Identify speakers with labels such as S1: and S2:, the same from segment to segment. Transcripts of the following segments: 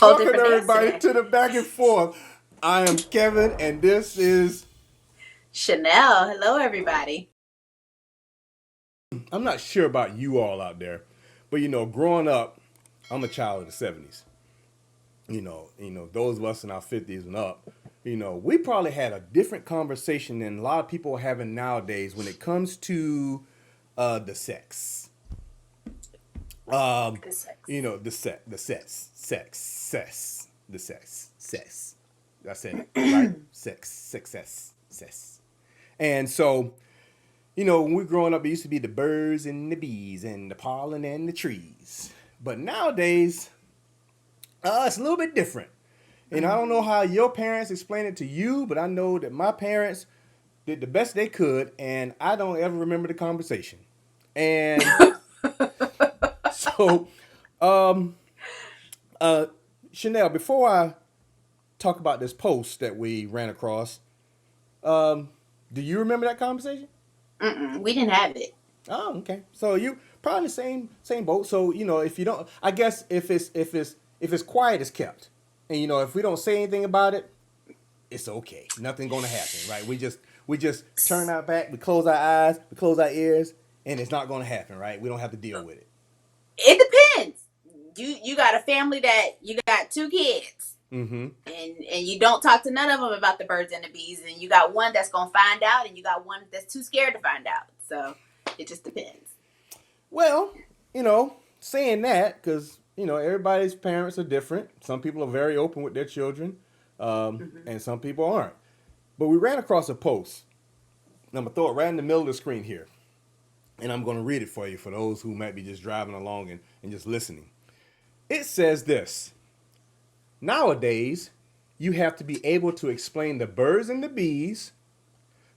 S1: Whole
S2: Welcome
S1: different dance
S2: everybody
S1: today.
S2: to the back and forth. I am Kevin, and this is.
S1: Chanel, hello everybody.
S2: I'm not sure about you all out there, but growing up, I'm a child of the '70s. Those of us in our 50s and up, we probably had a different conversation than a lot of people are having nowadays when it comes to the sex. Um,
S1: The sex.
S2: the sex. I said it right. Sex. And so, when we were growing up, it used to be the birds and the bees and the pollen and the trees. But nowadays, it's a little bit different. And I don't know
S1: Mm.
S2: how your parents explain it to you, but I know that my parents did the best they could, and I don't ever remember the conversation. And so, um, uh, Chanel, before I talk about this post that we ran across, um, do you remember that conversation?
S1: We didn't have it.
S2: Oh, okay. So you probably the same boat. So if you don't, I guess if it's quiet, it's kept, and if we don't say anything about it, it's okay. Nothing gonna happen, right? We just turn our back, we close our eyes, we close our ears, and it's not gonna happen, right? We don't have to deal with it.
S1: It depends. You got a family that you got two kids,
S2: Mm-hmm.
S1: and you don't talk to none of them about the birds and the bees, and you got one that's gonna find out, and you got one that's too scared to find out. So it just depends.
S2: Well, saying that because everybody's parents are different. Some people are very open with their children,
S1: Mm-hmm.
S2: and some people aren't. But we ran across a post. And I'm gonna throw it right in the middle of the screen here, and I'm gonna read it for you for those who might be just driving along and just listening. It says this: nowadays, you have to be able to explain the birds and the bees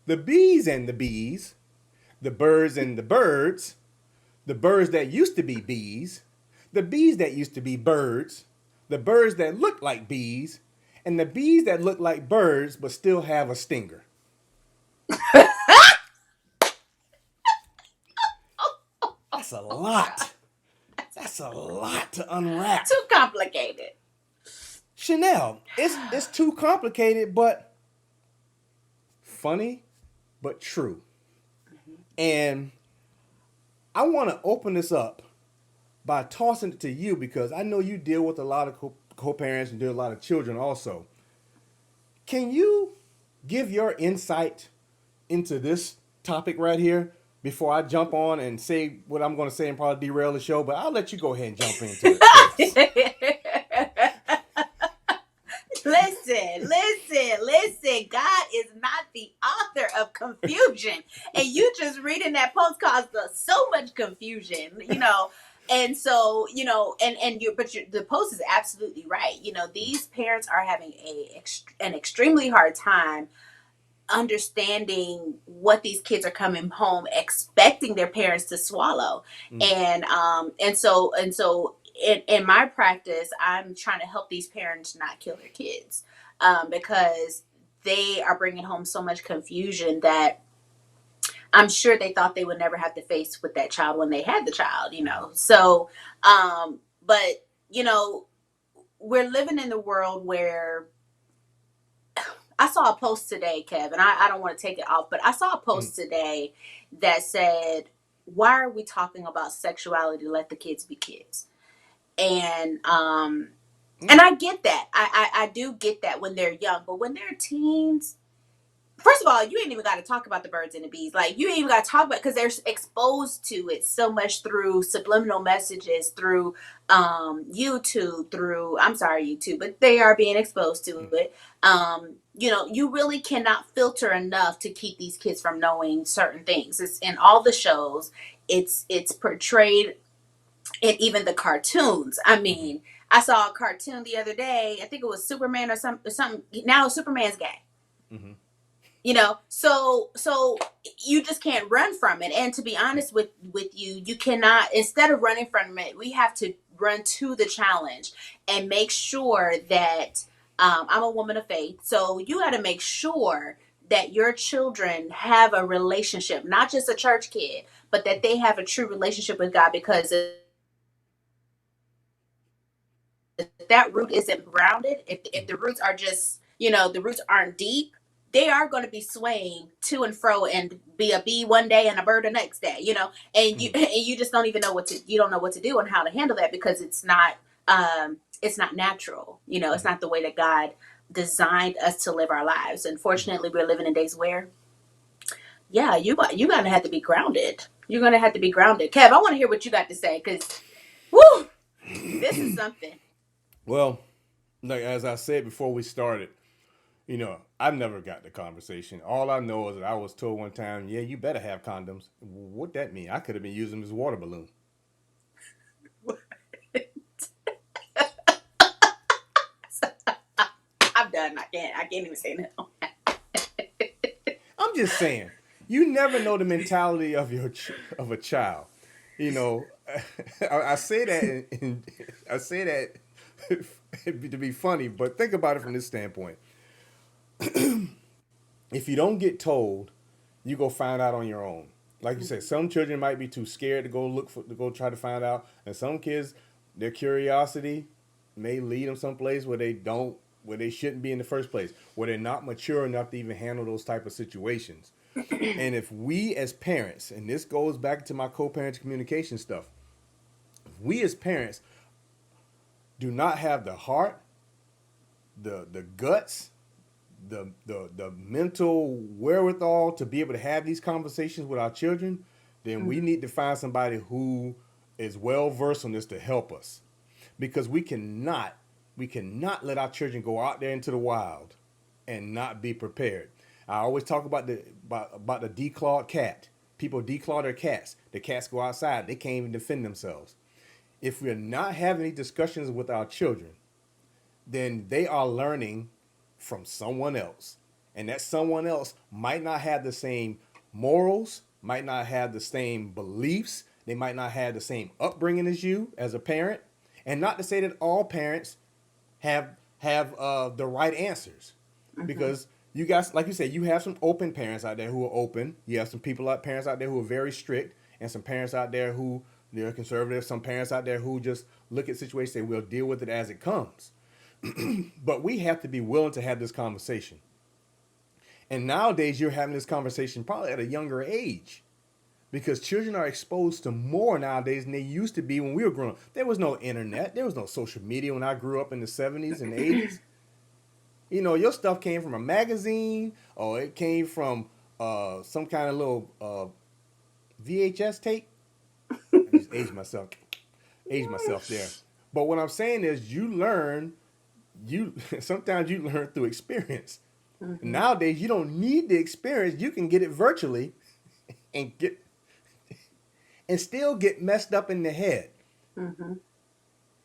S2: and the bees, the birds and the birds that used to be bees, the bees that used to be birds, the birds that look like bees, and the bees that look like birds but still have a stinger. That's a
S1: Oh God,
S2: lot. That's a lot to unwrap.
S1: too complicated.
S2: Chanel, it's too complicated, but funny, but true. And I want to open this up by tossing it to you because I know you deal with a lot of co-parents and deal with a lot of children also. Can you give your insight into this topic right here before I jump on and say what I'm going to say and probably derail the show? But I'll let you go ahead and jump into it first.
S1: Listen. God is not the author of confusion. And you just reading that post caused so much confusion, And so, the post is absolutely right. These parents are having an extremely hard time understanding what these kids are coming home expecting their parents to swallow.
S2: Mm.
S1: And so in my practice, I'm trying to help these parents not kill their kids, because they are bringing home so much confusion that I'm sure they thought they would never have to face with that child when they had the child. So but you know we're living in the world where I saw a post today, Kevin. I don't want to take it off, but I saw a
S2: Mm.
S1: post today that said, "Why are we talking about sexuality? Let the kids be kids." And
S2: Mm.
S1: and I get that. I do get that when they're young, but when they're teens, first of all, you ain't even got to talk about the birds and the bees. Like, you ain't even got to talk about, because they're exposed to it so much through subliminal messages, through YouTube, through, I'm sorry, YouTube, but they are being exposed to
S2: Mm.
S1: it. You really cannot filter enough to keep these kids from knowing certain things. It's in all the shows. It's portrayed in even the cartoons. I
S2: Mm.
S1: mean, I saw a cartoon the other day. I think it was Superman or something. Now Superman's gay.
S2: Mm.
S1: So you just can't run from it. And to be honest with you, you cannot, instead of running from it, we have to run to the challenge and make sure that, I'm a woman of faith, so you got to make sure that your children have a relationship, not just a church kid, but that they have a true relationship with God, because that root isn't grounded, if the roots are just, the roots aren't deep, they are going to be swaying to and fro and be a bee one day and a bird the next day, and you
S2: Mm.
S1: and you just don't even know you don't know what to do and how to handle that, because it's not natural. It's not the way that God designed us to live our lives. Unfortunately, we're living in days where, yeah, you're gonna have to be grounded. You're gonna have to be grounded. Kev, I want to hear what you got to say, because, woo, this is something.
S2: Well, like as I said before we started, I've never got the conversation. All I know is that I was told one time, yeah, you better have condoms. What that mean? I could have been using this water balloon.
S1: I'm done. I can't even say no.
S2: I'm just saying, you never know the mentality of of a child. You know, I say that I say that to be funny, but think about it from this standpoint. If you don't get told, you go find out on your own. Like you said, some children might be too scared to go try to find out, and some kids, their curiosity may lead them someplace where they shouldn't be in the first place, where they're not mature enough to even handle those type of situations. And if we as parents, and this goes back to my co-parent communication stuff, if we as parents do not have the heart, the guts, the mental wherewithal to be able to have these conversations with our children, then we need to find somebody who is well versed on this to help us, because we cannot let our children go out there into the wild and not be prepared. I always talk about the declawed cat. People declaw their cats. The cats go outside. They can't even defend themselves. If we're not having these discussions with our children, then they are learning from someone else. And that someone else might not have the same morals, might not have the same beliefs, they might not have the same upbringing as you as a parent. And not to say that all parents have the right answers, because you guys, like you said, you have some open parents out there who are open. You have some parents out there who are very strict, and some parents out there who they're conservative. Some parents out there who just look at situations and will deal with it as it comes. But we have to be willing to have this conversation. And nowadays, you're having this conversation probably at a younger age, because children are exposed to more nowadays than they used to be when we were growing up. There was no internet. There was no social media when I grew up in the 70s and 80s. Your stuff came from a magazine, or it came from some kind of little VHS tape. I just aged myself there. But what I'm saying is, you sometimes you learn through experience. Nowadays, you don't need the experience. You can get it virtually, and still get messed up in the head.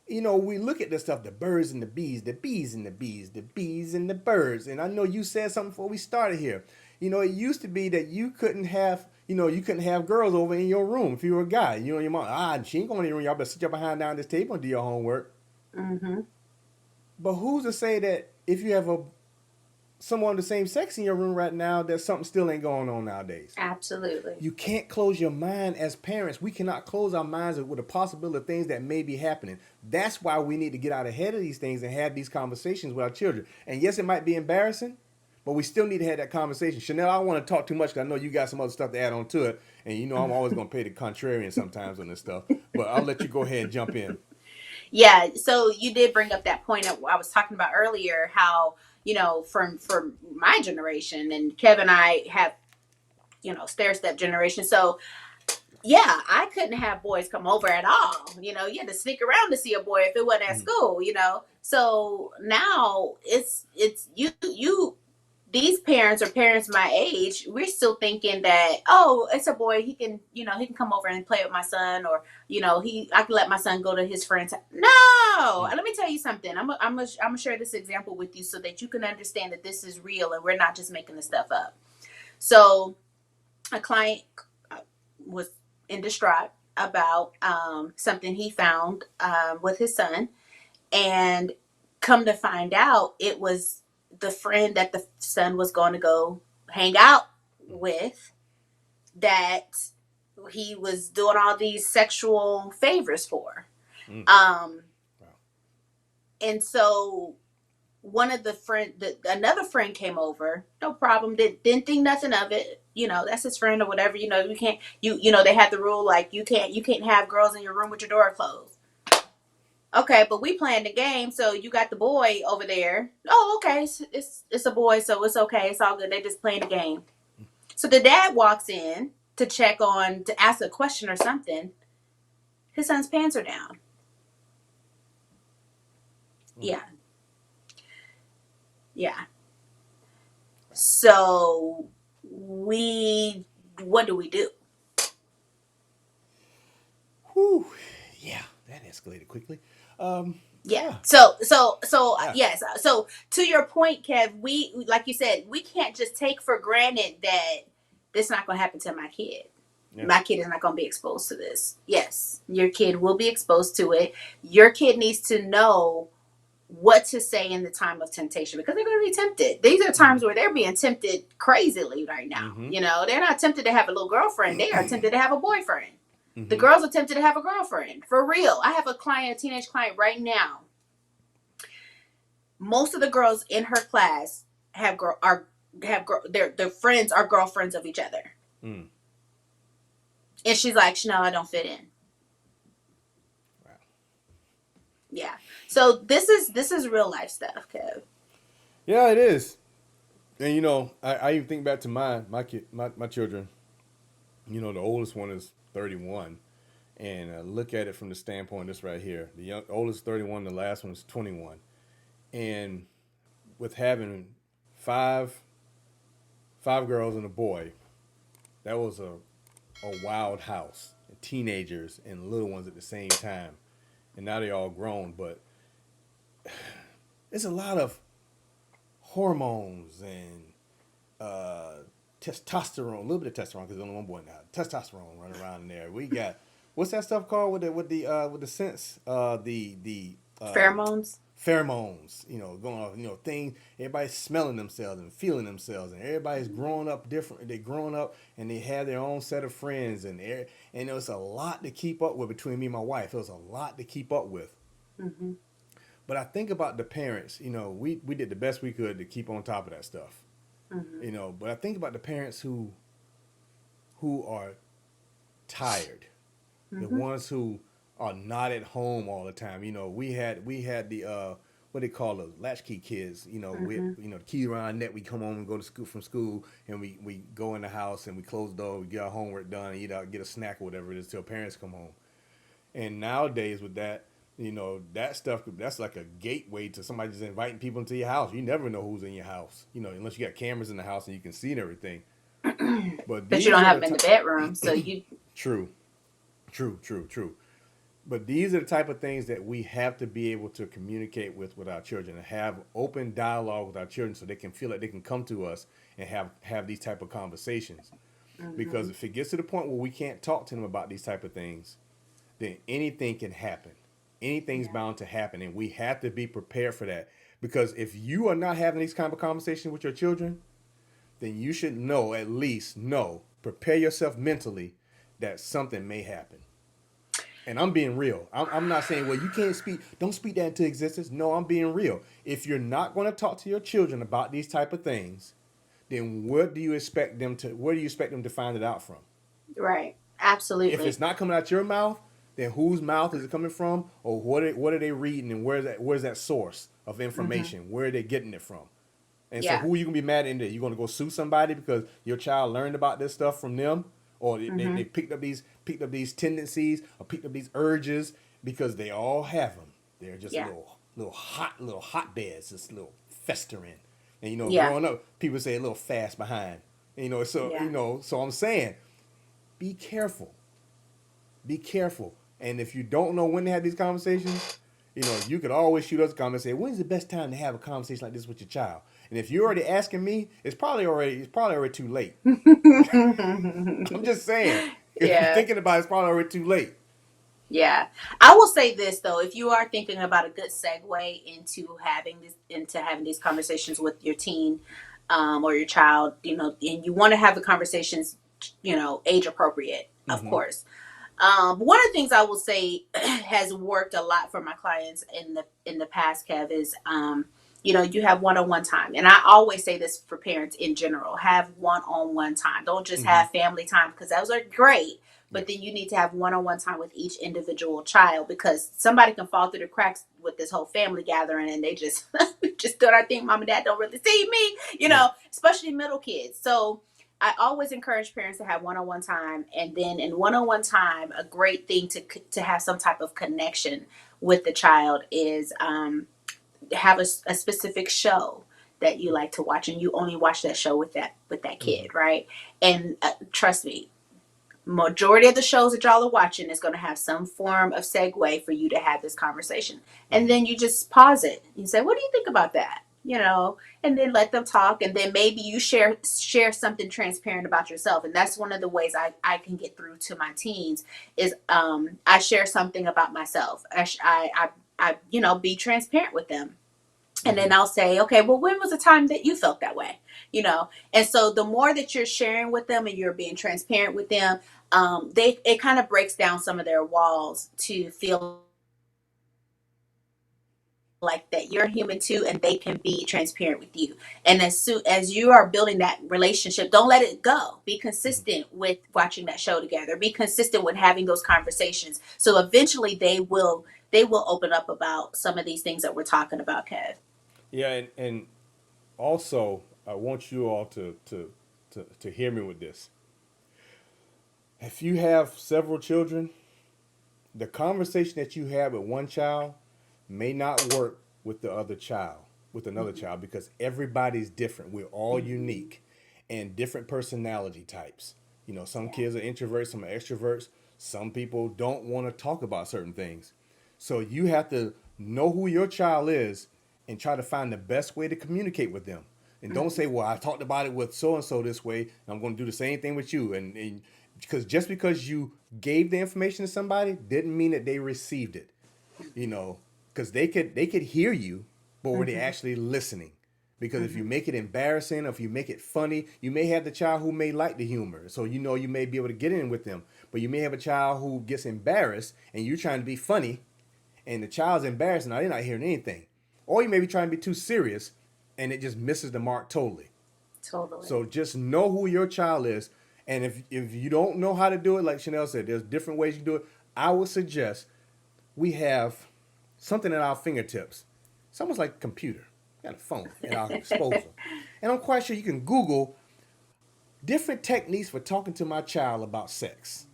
S2: We look at this stuff, the birds and the bees, the bees and the bees, the bees and the birds. And I know you said something before we started here. It used to be that you couldn't have girls over in your room if you were a guy. Your mom, she ain't going in your room. Y'all better sit your behind down this table and do your homework. But who's to say that if you have someone of the same sex in your room right now, that something still ain't going on nowadays?
S1: Absolutely.
S2: You can't close your mind as parents. We cannot close our minds with the possibility of things that may be happening. That's why we need to get out ahead of these things and have these conversations with our children. And yes, it might be embarrassing, but we still need to have that conversation. Chanel, I don't want to talk too much because I know you got some other stuff to add on to it. And I'm always going to play the contrarian sometimes on this stuff. But I'll let you go ahead and jump in.
S1: Yeah, so you did bring up that point that I was talking about earlier, how, from my generation, and Kevin and I have, Stairstep Generation. So, yeah, I couldn't have boys come over at all. You had to sneak around to see a boy if it wasn't at
S2: Mm.
S1: school. So now it's you these parents, or parents my age, we're still thinking that, oh, it's a boy, he can come over and play with my son, or I can let my son go to his friends. No,
S2: Mm.
S1: let me tell you something. I'm gonna share this example with you so that you can understand that this is real and we're not just making this stuff up. So a client was in distraught about something he found with his son, and come to find out, it was the friend that the son was going to go hang out with, that he was doing all these sexual favors for.
S2: Mm.
S1: Um,
S2: Wow.
S1: And so one of another friend came over, no problem, didn't think nothing of it. That's his friend or whatever. You can't, they had the rule like you can't have girls in your room with your door closed. Okay, but we playing the game, so you got the boy over there. Oh, okay, it's a boy, so it's okay, it's all good. They just playing the game. So the dad walks in to ask a question or something. His son's pants are down. Yeah, yeah. So what do we do?
S2: Whew. Yeah, that escalated quickly.
S1: Yeah.
S2: Yeah,
S1: So
S2: yeah.
S1: yes. So to your point, Kev, we like you said, we can't just take for granted that this not going to happen to my kid.
S2: Yeah.
S1: My kid is not going to be exposed to this. Yes, your kid will be exposed to it. Your kid needs to know what to say in the time of temptation because they're going to be tempted. These are times where they're being tempted crazily right now.
S2: Mm-hmm.
S1: They're not tempted to have a little girlfriend. They are tempted to have a boyfriend. The
S2: Mm-hmm.
S1: girls are tempted to have a girlfriend. For real. I have a teenage client right now. Most of the girls in her class their friends are girlfriends of each other.
S2: Mm.
S1: And she's like, no, I don't fit in.
S2: Wow.
S1: Yeah. So this is real life stuff, Kev.
S2: Yeah, it is. And I even think back to my kid, my children. The oldest one is 31, and look at it from the standpoint of this right here. The oldest 31, the last one is 21, and with having five five girls and a boy, that was a wild house. Teenagers and little ones at the same time, and now they're all grown. But it's a lot of hormones and testosterone, a little bit of testosterone because there's only one boy now. Testosterone running around in there. We got what's that stuff called with the sense the
S1: Pheromones.
S2: pheromones. Going off. Things. Everybody's smelling themselves and feeling themselves, and everybody's growing up different. They're growing up and they have their own set of friends, and it was a lot to keep up with between me and my wife. It was a lot to keep up with.
S1: Mm-hmm.
S2: But I think about the parents. We did the best we could to keep on top of that stuff.
S1: Mm-hmm.
S2: But I think about the parents who are tired, the
S1: Mm-hmm.
S2: ones who are not at home all the time. We had the what they call the latchkey kids. With
S1: Mm-hmm.
S2: the keys around our neck. We come home and go to school from school, and we go in the house and we close the door. We get our homework done, and eat out, get a snack or whatever it is till parents come home. And nowadays with that. That stuff, that's like a gateway to somebody just inviting people into your house. You never know who's in your house, unless you got cameras in the house and you can see and everything. But
S1: But you
S2: these
S1: don't
S2: are
S1: have
S2: the
S1: them in the bedroom, so you.
S2: true, true, true, true. But these are the type of things that we have to be able to communicate with our children and have open dialogue with our children so they can feel like they can come to us and have these type of conversations.
S1: Mm-hmm.
S2: Because if it gets to the point where we can't talk to them about these type of things, then anything can happen. Anything's
S1: Yeah.
S2: bound to happen, and we have to be prepared for that. Because if you are not having these kind of conversations with your children, then you should at least know, prepare yourself mentally that something may happen. And I'm being real. I'm not saying, well, you can't don't speak that into existence. No, I'm being real. If you're not going to talk to your children about these type of things, then where do you expect them to find it out from?
S1: Right.
S2: If
S1: Absolutely.
S2: it's not coming out your mouth, then whose mouth is it coming from, or what are they reading, and where's that source of
S1: Mm-hmm.
S2: information? Where are they getting it from? And so,
S1: Yeah.
S2: who are you gonna be mad at? You gonna go sue somebody because your child learned about this stuff from them, or
S1: Mm-hmm.
S2: they picked up these tendencies or picked up these urges because they all have them. They're just
S1: Yeah.
S2: little hotbeds, just little festering. And
S1: Yeah.
S2: growing up, people say a little fast behind.
S1: Yeah.
S2: So I'm saying, be careful. Be careful. And if you don't know when to have these conversations, you could always shoot us a comment and say, when's the best time to have a conversation like this with your child? And if you're already asking me, it's probably already too late. I'm just saying. If you're
S1: Yeah.
S2: thinking about it, it's probably already too late.
S1: Yeah. I will say this though, if you are thinking about a good segue into having these conversations with your teen, or your child, and you want to have the conversations, age appropriate, of
S2: Mm-hmm.
S1: course. One of the things I will say has worked a lot for my clients in the past, Kev, is you have one-on-one time, and I always say this for parents in general: have one-on-one time. Don't just
S2: Mm-hmm.
S1: have family time, because those are great, but
S2: Yes.
S1: then you need to have one-on-one time with each individual child, because somebody can fall through the cracks with this whole family gathering, and they just just do our thing. Mom and dad don't really see me,
S2: Yeah.
S1: especially middle kids. So I always encourage parents to have one-on-one time, and then in one-on-one time, a great thing to have some type of connection with the child is have a specific show that you like to watch, and you only watch that show with that
S2: Mm-hmm.
S1: kid, right? And trust me, majority of the shows that y'all are watching is going to have some form of segue for you to have this conversation, and
S2: Mm-hmm.
S1: then you just pause it. You say, what do you think about that, and then let them talk, and then maybe you share something transparent about yourself. And that's one of the ways I can get through to my teens is I share something about myself. I be transparent with them, and
S2: Mm-hmm.
S1: then I'll say, okay, well, when was the time that you felt that way? And so the more that you're sharing with them and you're being transparent with them, it kind of breaks down some of their walls to feel like that you're human too, and they can be transparent with you. And as soon as you are building that relationship, don't let it go. Be
S2: Mm-hmm.
S1: consistent with watching that show together. Be consistent with having those conversations. So eventually they will open up about some of these things that we're talking about, Kev.
S2: Yeah, and also I want you all to hear me with this. If you have several children, the conversation that you have with one child may not work with the other child, with another
S1: Mm-hmm.
S2: child, because everybody's different. We're all
S1: Mm-hmm.
S2: unique and different personality types. Some
S1: Yeah.
S2: kids are introverts, some are extroverts. Some people don't want to talk about certain things. So you have to know who your child is and try to find the best way to communicate with them. And don't
S1: Mm-hmm.
S2: say, well, I talked about it with so and so this way, and I'm going to do the same thing with you. And because just because you gave the information to somebody didn't mean that they received it, you know, because they could hear you, but were they
S1: Mm-hmm.
S2: actually listening? Because if you
S1: Mm-hmm.
S2: make it embarrassing, or if you make it funny, you may have the child who may like the humor, so you may be able to get in with them. But you may have a child who gets embarrassed, and you're trying to be funny, and the child's embarrassed, and they're not hearing anything. Or you may be trying to be too serious, and it just misses the mark totally.
S1: Totally.
S2: So just know who your child is, and if you don't know how to do it, like Chanel said, there's different ways you do it. I would suggest we have something at our fingertips. It's almost like a computer. We got a phone at our disposal. And I'm quite sure you can Google different techniques for talking to my child about sex.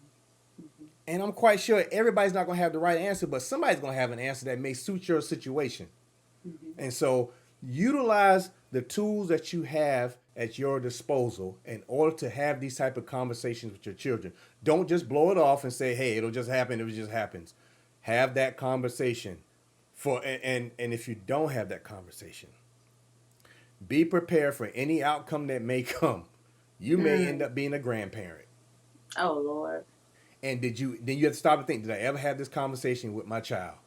S2: And I'm quite sure everybody's not going to have the right answer, but somebody's going to have an answer that may suit your situation.
S1: Mm-hmm.
S2: And so utilize the tools that you have at your disposal in order to have these type of conversations with your children. Don't just blow it off and say, "Hey, it'll just happen. It just happens." Have that conversation. And if you don't have that conversation, be prepared for any outcome that may come. You may end
S1: Mm.
S2: up being a grandparent.
S1: Oh Lord.
S2: And then you have to stop and think, did I ever have this conversation with my child?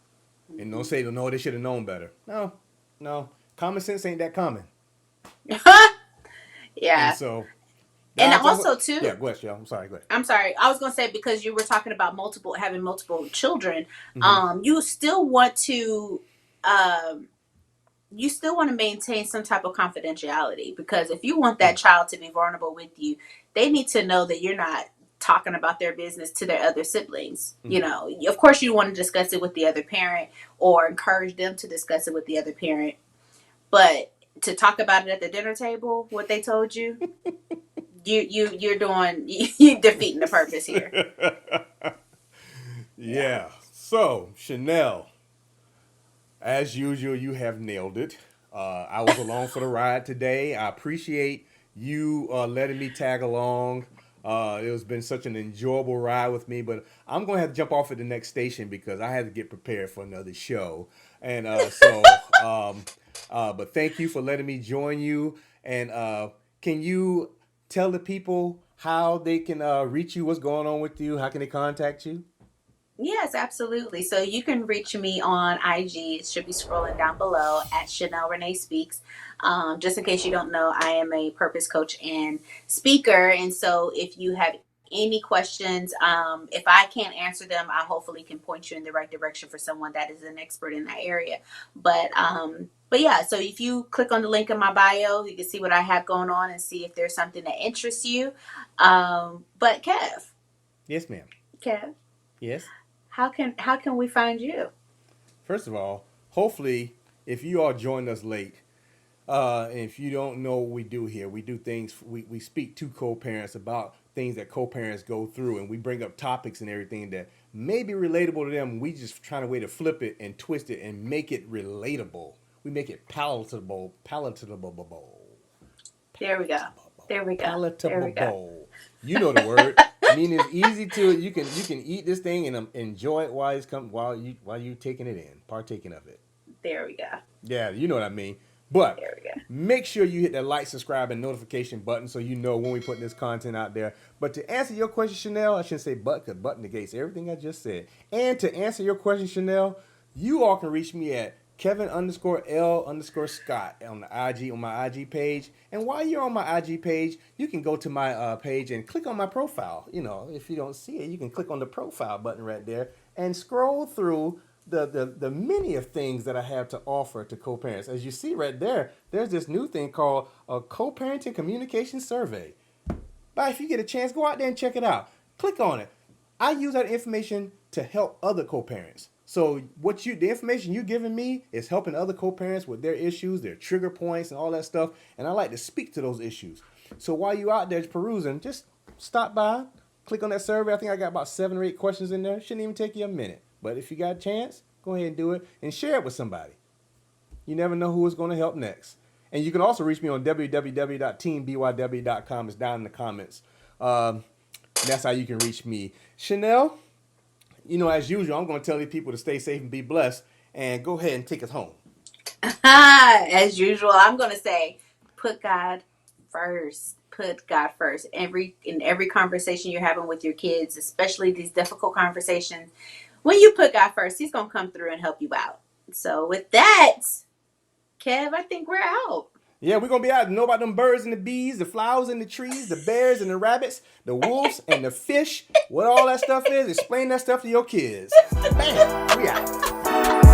S2: And don't
S1: Mm-hmm.
S2: say, no, they should have known better. No, no. Common sense ain't that common. And
S1: Yeah.
S2: so
S1: And
S2: that's
S1: also
S2: yeah,
S1: too,
S2: go ahead, y'all. I'm sorry, go ahead.
S1: I'm sorry. I was going to say, because you were talking about having multiple children,
S2: Mm-hmm.
S1: you still want to um maintain some type of confidentiality, because if you want that child to be vulnerable with you, they need to know that you're not talking about their business to their other siblings.
S2: Mm-hmm.
S1: Of course you want to discuss it with the other parent, or encourage them to discuss it with the other parent, but to talk about it at the dinner table, what they told you, you're doing you defeating the purpose here. Yeah.
S2: Yeah. So, Chanel, as usual, you have nailed it. I was along for the ride today. I appreciate you letting me tag along. It has been such an enjoyable ride with me, but I'm going to have to jump off at the next station because I had to get prepared for another show. And but thank you for letting me join you. And can you tell the people how they can reach you? What's going on with you? How can they contact you?
S1: Yes, absolutely. So you can reach me on IG. It should be scrolling down below at Chanel Renee Speaks. Just in case you don't know, I am a purpose coach and speaker. And so if you have any questions. If I can't answer them, I hopefully can point you in the right direction for someone that is an expert in that area. But yeah, so if you click on the link in my bio, you can see what I have going on and see if there's something that interests you. But
S2: Yes, ma'am.
S1: Kev,
S2: Yes.
S1: how can we find you?
S2: First of all, hopefully, if you all joined us late, and if you don't know what we do here, we do things, we speak to co-parents about things that co-parents go through, and we bring up topics and everything that may be relatable to them. We just trying a way to flip it and twist it and make it relatable. We make it palatable.
S1: There we go. There we go. There we go.
S2: Palatable. You know the word. I mean, it's easy to you can eat this thing and enjoy it while you taking it in, partaking of it.
S1: There we go.
S2: Yeah, you know what I mean. But
S1: There we go.
S2: make sure you hit that like, subscribe, and notification button so you know when we put this content out there. But to answer your question, Chanel, I shouldn't say but, because but negates everything I just said. And to answer your question, Chanel, you all can reach me at Kevin_L_Scott on the IG, on my IG page. And while you're on my IG page, you can go to my page and click on my profile. You know, if you don't see it, you can click on the profile button right there and scroll through the many of things that I have to offer to co-parents. As you see right there, there's this new thing called a co-parenting communication survey. But if you get a chance, go out there and check it out. Click on it. I use that information to help other co-parents. So the information you're giving me is helping other co-parents with their issues, their trigger points, and all that stuff. And I like to speak to those issues. So while you're out there perusing, just stop by, click on that survey. I think I got about 7 or 8 questions in there. Shouldn't even take you a minute. But if you got a chance, go ahead and do it and share it with somebody. You never know who is going to help next. And you can also reach me on www.teambyw.com. It's down in the comments. That's how you can reach me. Chanel, as usual, I'm going to tell these people to stay safe and be blessed. And go ahead and take us home.
S1: As usual, I'm going to say, put God first. Put God first. In every conversation you're having with your kids, especially these difficult conversations, when you put God first, He's going to come through and help you out. So with that, Kev, I think we're out.
S2: Yeah, we're going to be out. Know about them birds and the bees, the flowers and the trees, the bears and the rabbits, the wolves and the fish, what all that stuff is. Explain that stuff to your kids. Bam, we out.